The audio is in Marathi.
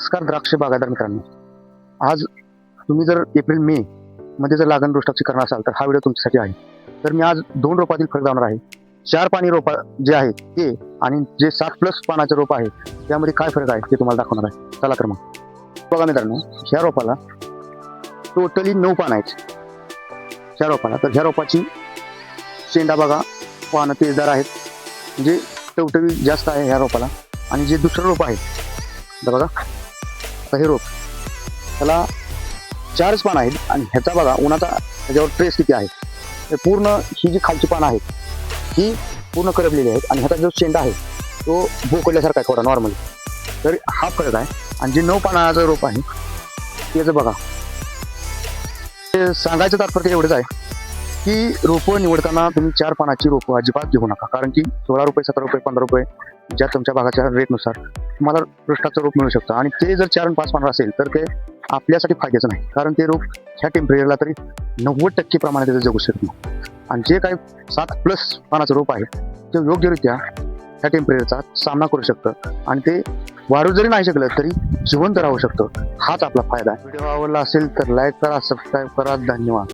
नमस्कार द्राक्ष बागायतदार मित्रांनो, आज तुम्ही जर एप्रिल मे मध्ये जर लागण रोस्टाची करणार असाल तर हा व्हिडिओ तुमच्यासाठी आहे. तर मी आज 2 रोपातील फरक जाणार आहे. 4 पाणी रोप जे आहे ते आणि जे 7+ पानाचे रोप आहे त्यामध्ये काय फरक आहे ते तुम्हाला दाखवणार आहे. चला तर मग बघा मित्रांनो, ह्या रोपाला टोटली 9 पानं आहेत. ह्या रोपाला तर ह्या रोपाची शेंडा बघा, पानं तेजदार आहेत, म्हणजे टवटवी जास्त आहे ह्या रोपाला. आणि जे दुसरं रोप आहे तर बघा, आता हे रोप त्याला 4च पानं आहेत आणि ह्याचा बघा उन्हाचा ह्याच्यावर ट्रेस किती आहे. हे पूर्ण ही जी खालची पानं आहेत ही पूर्ण करपलेली आहेत आणि ह्याचा जो शेंडा आहे तो भोकल्यासारखा आहे थोडा नॉर्मली. तर हा फरक आहे. आणि जे 9 पानाचं रोप आहे त्याचं बघा, ते सांगायचं तात्पर्य एवढंच आहे की रोपं निवडताना तुम्ही 4 पानाची रोपं अजिबात घेऊ नका. कारण की 16 रुपये, 17 रुपये, 15 रुपये ज्या तुमच्या भागाच्या रेटनुसार तुम्हाला रोस्टाचं रोप मिळू शकतं. आणि ते जर 4 आणि 5 पानं असेल तर ते आपल्यासाठी फायद्याचं नाही, कारण ते रोप ह्या टेम्परेचरला तरी 90% प्रमाणे त्याचं जगू शकत नाही. आणि जे काही 7+ पानाचं रोप आहे ते योग्यरित्या ह्या टेम्परेचरचा सामना करू शकतं आणि ते वाढू जरी नाही शकलं तरी जिवंत राहू शकतं. हाच आपला फायदा आहे. व्हिडिओ आवडला असेल तर लाईक करा, सबस्क्राईब करा. धन्यवाद.